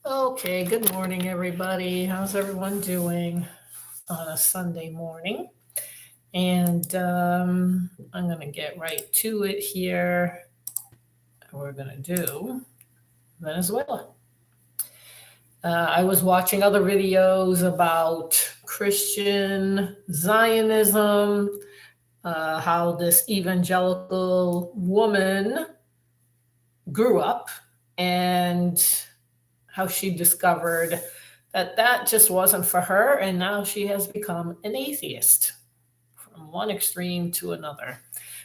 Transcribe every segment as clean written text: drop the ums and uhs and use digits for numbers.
Okay, good morning, everybody. How's everyone doing on a Sunday morning? And I'm going to get right to it here. We're going to do Venezuela. I was watching other videos about Christian Zionism, how this evangelical woman grew up, and how she discovered that that just wasn't for her, and now she has become an atheist from one extreme to another.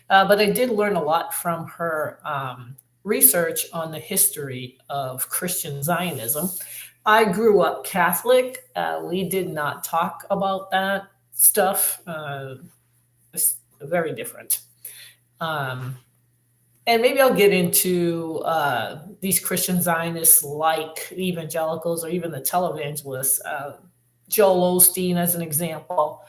But I did learn a lot from her research on the history of Christian Zionism. I grew up Catholic. We did not talk about that stuff. It's very different. Um, and maybe I'll get into these Christian Zionists like evangelicals or even the televangelists, Joel Osteen as an example,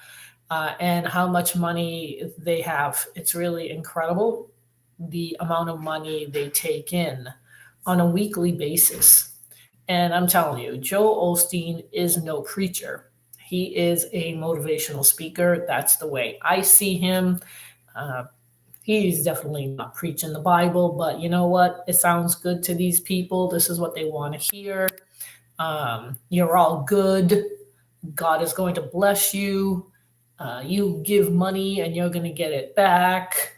and how much money they have. It's really incredible the amount of money they take in on a weekly basis. And I'm telling you, Joel Osteen is no preacher. He is a motivational speaker. That's the way I see him. Uh, he's definitely not preaching the Bible, but you know what? It sounds good to these people. This is what they want to hear. You're all good. God is going to bless you. You give money and you're going to get it back.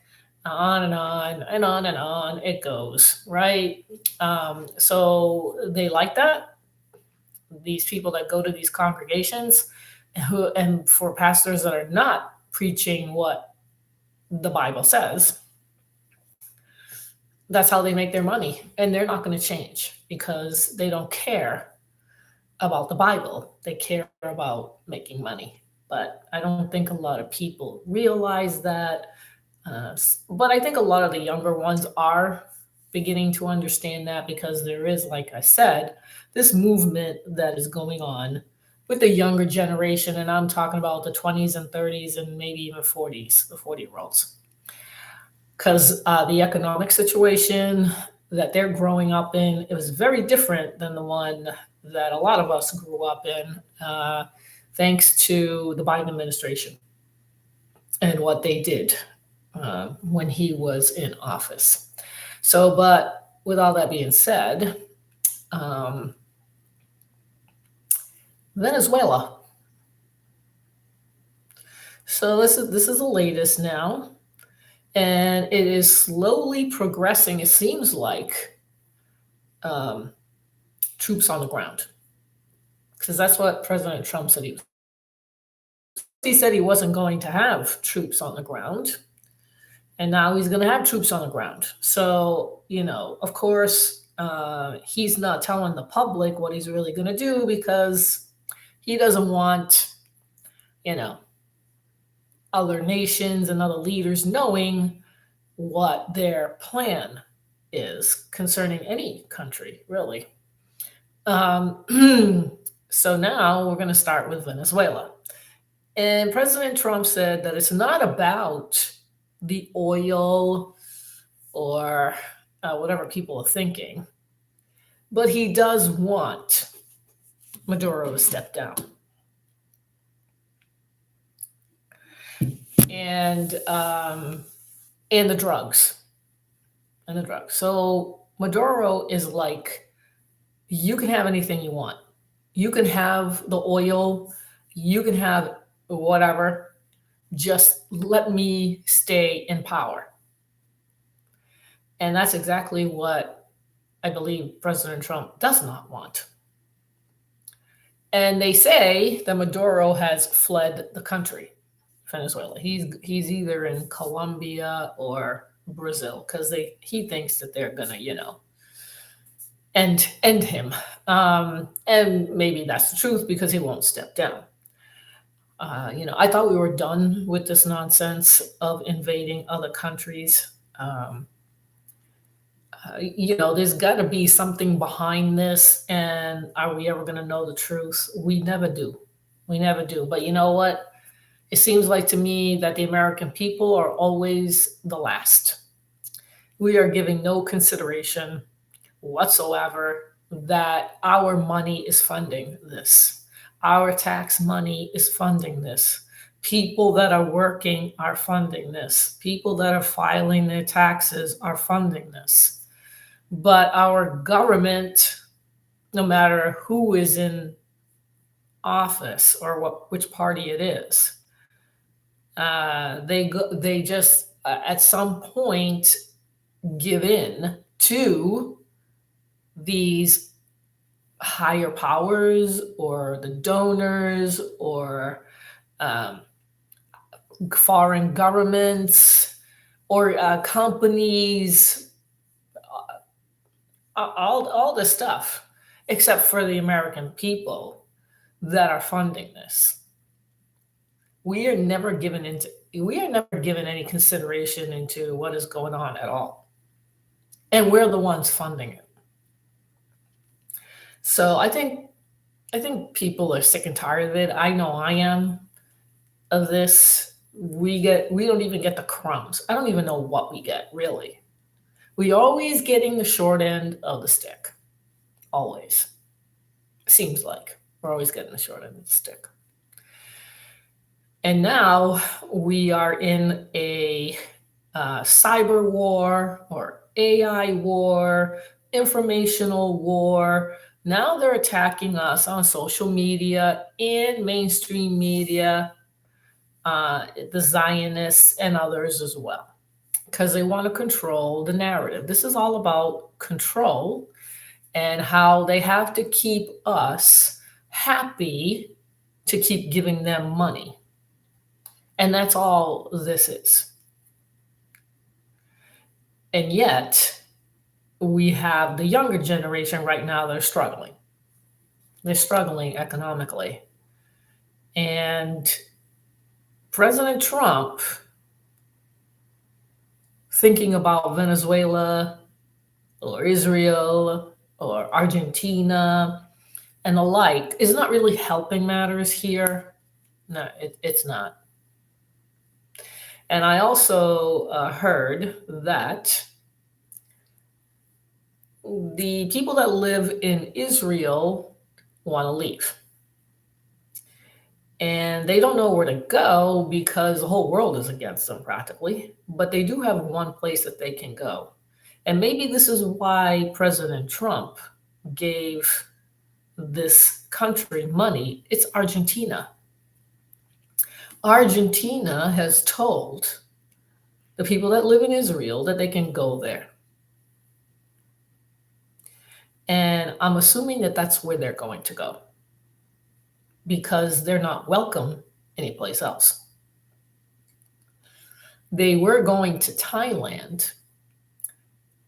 On and on and on and on it goes, right? So they like that. These people that go to these congregations, and for pastors that are not preaching what the Bible says, that's how they make their money. And they're not going to change because they don't care about the Bible. They care about making money. But I don't think a lot of people realize that. But I think a lot of the younger ones are beginning to understand that because there is, like I said, this movement that is going on with the younger generation. And I'm talking about the 20s and 30s and maybe even 40s, the 40-year-olds. Because the economic situation that they're growing up in, it was very different than the one that a lot of us grew up in, thanks to the Biden administration and what they did when he was in office. So, but with all that being said, um, Venezuela. So this is the latest now, and it is slowly progressing. It seems like um, troops on the ground, because that's what President Trump said he was. He said he wasn't going to have troops on the ground, and now he's going to have troops on the ground. So, of course, he's not telling the public what he's really going to do because he doesn't want, you know, other nations and other leaders knowing what their plan is concerning any country, really. Um, so now we're going to start with Venezuela. And President Trump said that it's not about the oil or whatever people are thinking, but he does want Maduro to step down. And and the drugs. And the drugs. So Maduro is like, you can have anything you want. You can have the oil, you can have whatever. Just let me stay in power. And that's exactly what I believe President Trump does not want. And they say that Maduro has fled the country, Venezuela. He's either in Colombia or Brazil because he thinks that they're gonna, end him. And maybe that's the truth because he won't step down. I thought we were done with this nonsense of invading other countries. There's got to be something behind this. And are we ever going to know the truth? We never do. We never do. But you know what? It seems like to me that the American people are always the last. We are giving no consideration whatsoever that our money is funding this. Our tax money is funding this. People that are working are funding this. People that are filing their taxes are funding this. But our government, no matter who is in office or which party it is, they just at some point give in to these higher powers or the donors or um, foreign governments or companies, all this stuff, except for the American people that are funding this. We are never given any consideration into what is going on at all, and we're the ones funding it. So I think people are sick and tired of it. I know I am, of this. We don't even get the crumbs. I don't even know what we get, really. We always getting the short end of the stick. Always. Seems like we're always getting the short end of the stick. And now we are in a cyber war or AI war, informational war. Now they're attacking us on social media and mainstream media, the Zionists and others as well, because they want to control the narrative. This is all about control and how they have to keep us happy to keep giving them money. And that's all this is. And yet, we have the younger generation right now that are struggling. They're struggling economically. And President Trump, thinking about Venezuela or Israel or Argentina and the like, is not really helping matters here. No, it's not. And I also heard that the people that live in Israel want to leave. And they don't know where to go because the whole world is against them practically. But they do have one place that they can go. And maybe this is why President Trump gave this country money. It's Argentina. Argentina has told the people that live in Israel that they can go there. And I'm assuming that that's where they're going to go because they're not welcome anyplace else. They were going to Thailand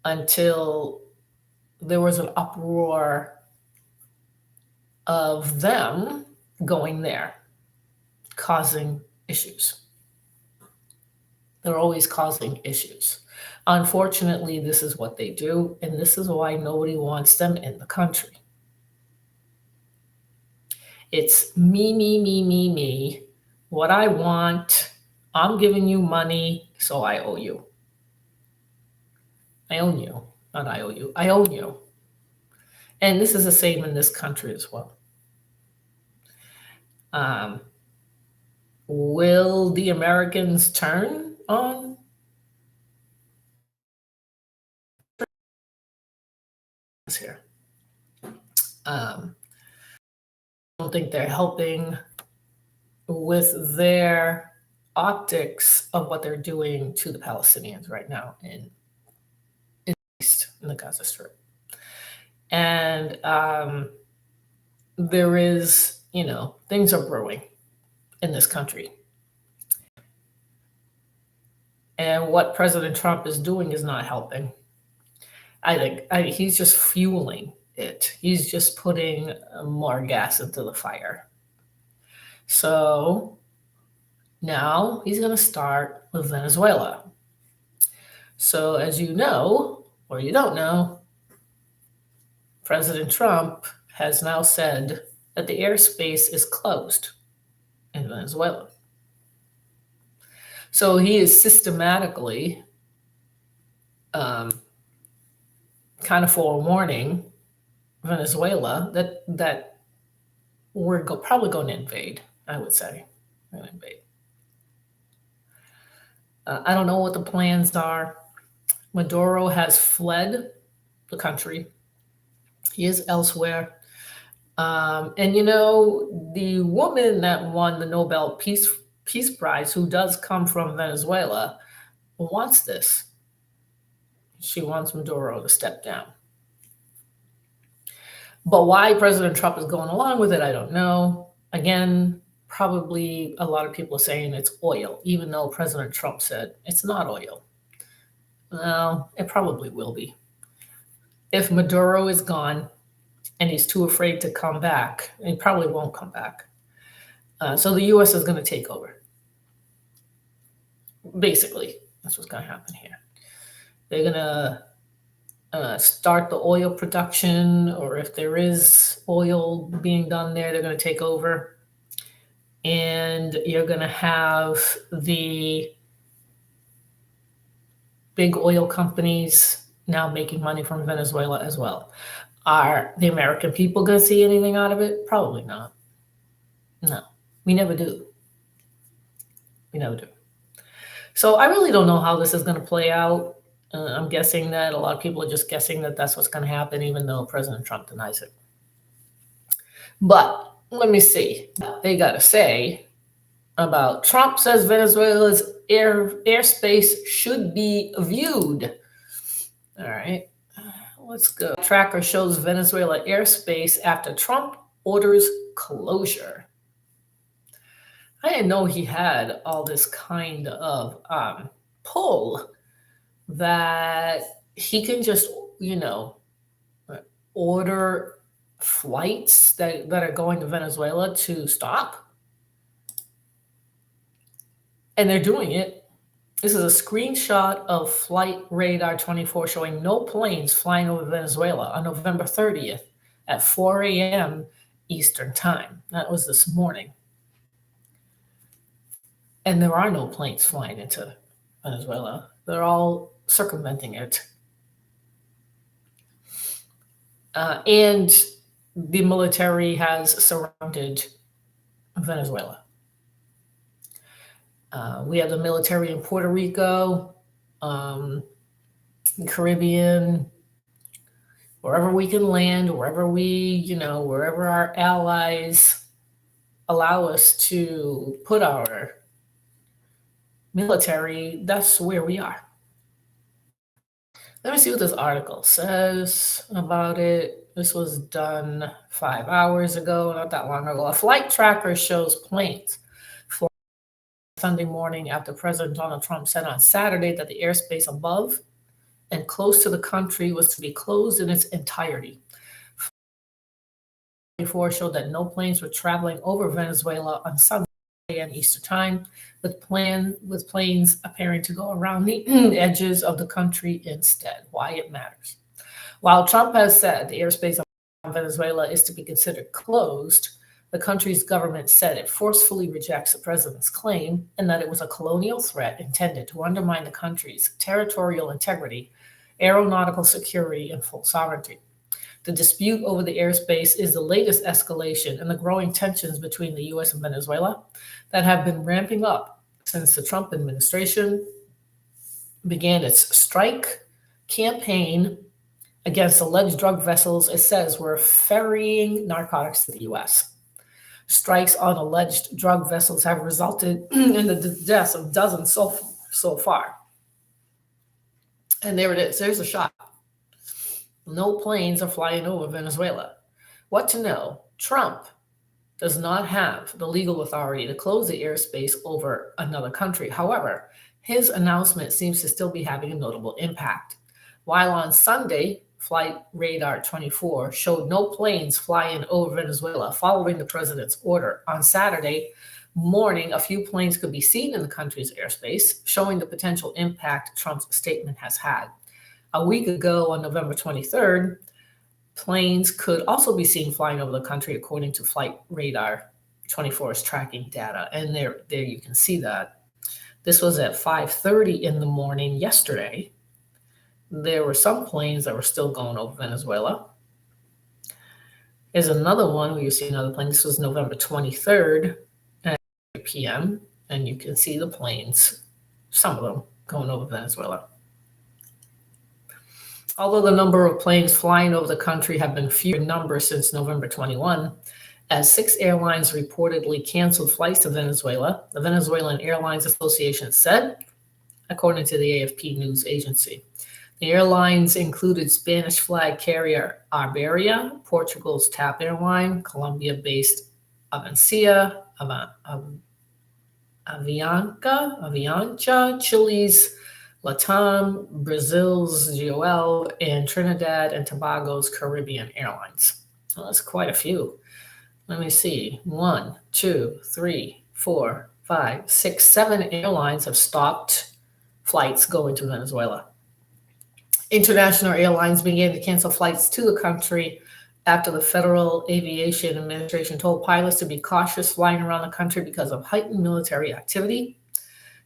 until there was an uproar of them going there, causing issues. They're always causing issues. Unfortunately, this is what they do, and this is why nobody wants them in the country. It's me, me, me, me, me. What I want, I'm giving you money, so I owe you. I own you, not I owe you. I own you. And this is the same in this country as well. Will the Americans turn on here? I don't think they're helping with their optics of what they're doing to the Palestinians right now in the Gaza Strip. And there is, things are brewing in this country. And what President Trump is doing is not helping. I think he's just fueling it. He's just putting more gas into the fire. So now he's going to start with Venezuela. So as you know, or you don't know, President Trump has now said that the airspace is closed in Venezuela. So he is systematically kind of forewarning Venezuela that we're probably going to invade. I would say we're going to invade. I don't know what the plans are. Maduro has fled the country. He is elsewhere. And the woman that won the Nobel Peace Prize, who does come from Venezuela, wants this. She wants Maduro to step down. But why President Trump is going along with it, I don't know. Again, probably a lot of people are saying it's oil, even though President Trump said it's not oil. Well, it probably will be. If Maduro is gone and he's too afraid to come back, he probably won't come back. So the U.S. is going to take over. Basically, that's what's going to happen here. They're going to start the oil production, or if there is oil being done there, they're going to take over. And you're going to have the big oil companies now making money from Venezuela as well. Are the American people going to see anything out of it? Probably not. No, we never do. We never do. So I really don't know how this is going to play out. I'm guessing that a lot of people are just guessing that that's what's going to happen, even though President Trump denies it. But let me see. They got to say about Trump says Venezuela's airspace should be viewed. All right, let's go. Tracker shows Venezuela airspace after Trump orders closure. I didn't know he had all this kind of pull that he can just, order flights that are going to Venezuela to stop. And they're doing it. This is a screenshot of Flight Radar 24 showing no planes flying over Venezuela on November 30th at 4 a.m. Eastern Time. That was this morning. And there are no planes flying into Venezuela. They're all circumventing it. And the military has surrounded Venezuela. We have the military in Puerto Rico, the Caribbean, wherever we can land, wherever wherever our allies allow us to put our military, that's where we are. Let me see what this article says about it. This was done 5 hours ago, not that long ago. A flight tracker shows planes flying Sunday morning after President Donald Trump said on Saturday that the airspace above and close to the country was to be closed in its entirety. 24 showed that no planes were traveling over Venezuela on Sunday a.m. Eastern Time, with planes appearing to go around the edges of the country instead. Why it matters. While Trump has said the airspace of Venezuela is to be considered closed, the country's government said it forcefully rejects the president's claim and that it was a colonial threat intended to undermine the country's territorial integrity, aeronautical security, and full sovereignty. The dispute over the airspace is the latest escalation in the growing tensions between the U.S. and Venezuela that have been ramping up since the Trump administration began its strike campaign against alleged drug vessels it says were ferrying narcotics to the U.S. Strikes on alleged drug vessels have resulted in the deaths of dozens so far. And there it is. There's a shot. No planes are flying over Venezuela. What to know? Trump does not have the legal authority to close the airspace over another country. However, his announcement seems to still be having a notable impact. While on Sunday, Flight Radar 24 showed no planes flying over Venezuela following the president's order. On Saturday morning, a few planes could be seen in the country's airspace, showing the potential impact Trump's statement has had. A week ago, on November 23rd, planes could also be seen flying over the country, according to Flight Radar 24's tracking data. And there you can see that. This was at 5:30 in the morning yesterday. There were some planes that were still going over Venezuela. Here's another one where you see another plane. This was November 23rd at 8 p.m. And you can see the planes, some of them, going over Venezuela. Although the number of planes flying over the country have been fewer in number since November 21, as 6 airlines reportedly canceled flights to Venezuela, the Venezuelan Airlines Association said, according to the AFP news agency. The airlines included Spanish flag carrier Iberia, Portugal's TAP airline, Colombia-based Avianca, Chile's LATAM, Brazil's GOL, and Trinidad and Tobago's Caribbean Airlines. Well, that's quite a few. Let me see. 1, 2, 3, 4, 5, 6, 7 airlines have stopped flights going to Venezuela. International airlines began to cancel flights to the country after the Federal Aviation Administration told pilots to be cautious flying around the country because of heightened military activity.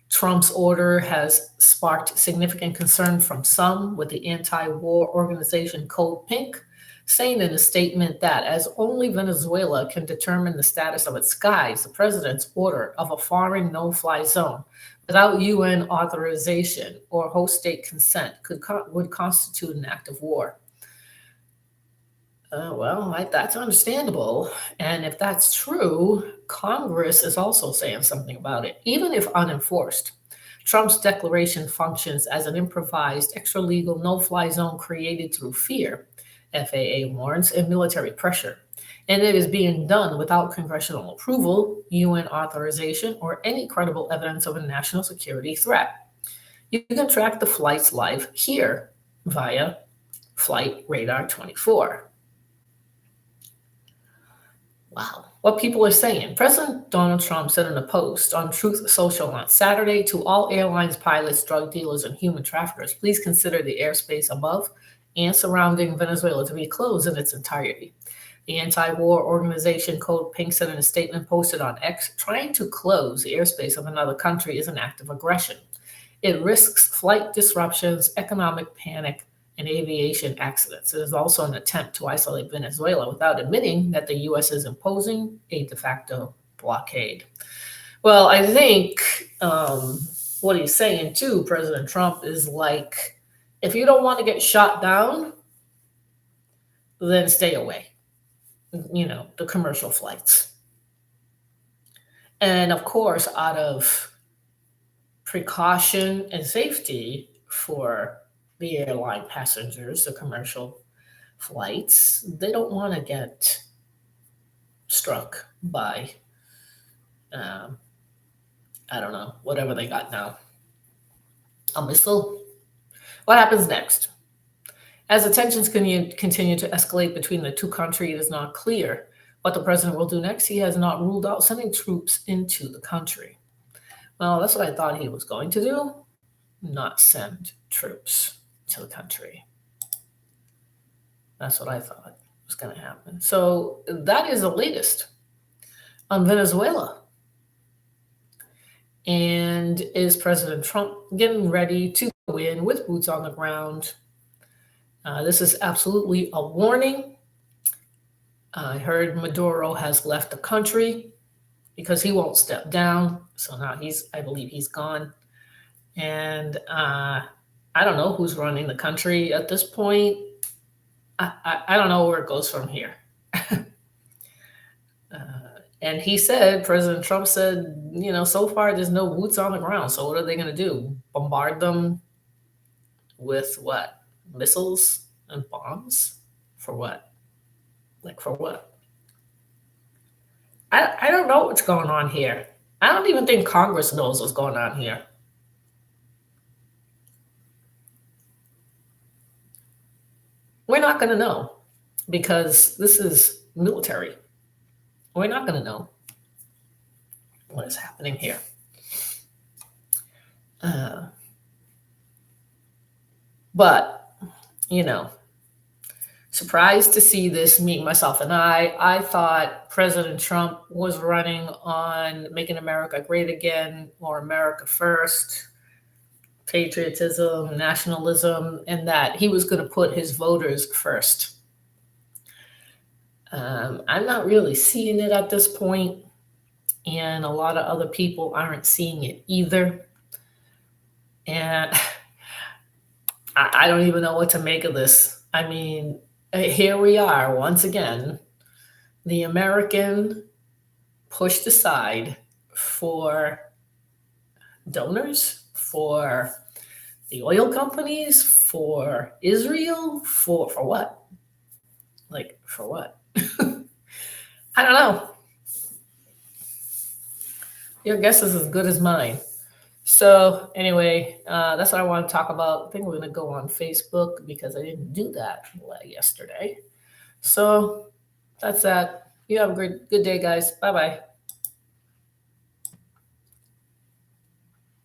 Trump's order has sparked significant concern from some, with the anti-war organization Code Pink saying in a statement that as only Venezuela can determine the status of its skies, the president's order of a foreign no-fly zone without UN authorization or host state consent would constitute an act of war. That's understandable. And if that's true, Congress is also saying something about it, even if unenforced. Trump's declaration functions as an improvised, extra-legal no-fly zone created through fear, FAA warns, and military pressure. And it is being done without congressional approval, UN authorization, or any credible evidence of a national security threat. You can track the flights live here via Flight Radar 24. Wow. What people are saying. President Donald Trump said in a post on Truth Social on Saturday to all airlines, pilots, drug dealers, and human traffickers, please consider the airspace above and surrounding Venezuela to be closed in its entirety. The anti-war organization Code Pink said in a statement posted on X, trying to close the airspace of another country is an act of aggression. It risks flight disruptions, economic panic, and aviation accidents. It is also an attempt to isolate Venezuela without admitting that the U.S. is imposing a de facto blockade. Well, I think what he's saying too, President Trump, is like, if you don't want to get shot down, then stay away. The commercial flights. And of course, out of precaution and safety for the airline passengers, the commercial flights, they don't want to get struck by, whatever they got now. A missile? What happens next? As the tensions continue to escalate between the two countries, it is not clear what the president will do next. He has not ruled out sending troops into the country. Well, that's what I thought he was going to do, not send troops to the country. That's what I thought was going to happen. So that is the latest on Venezuela. And is President Trump getting ready to go in with boots on the ground? This is absolutely a warning. I heard Maduro has left the country because he won't step down. So now I believe he's gone. And I don't know who's running the country at this point. I don't know where it goes from here. And President Trump said, so far there's no boots on the ground. So what are they going to do? Bombard them with what? Missiles and bombs? For what? For what? I don't know what's going on here. I don't even think Congress knows what's going on here. We're not going to know because this is military. We're not going to know what is happening here. But, surprised to see this, me, myself, and I thought President Trump was running on making America great again, or America first, patriotism, nationalism, and that he was going to put his voters first. I'm not really seeing it at this point, and a lot of other people aren't seeing it either. And I don't even know what to make of this. I mean, here we are once again, the American pushed aside for donors, for the oil companies, for Israel, for what? Like, for what? I don't know. Your guess is as good as mine. So anyway, that's what I want to talk about. I think we're going to go on Facebook because I didn't do that yesterday. So that's that. You have a good day, guys. Bye bye.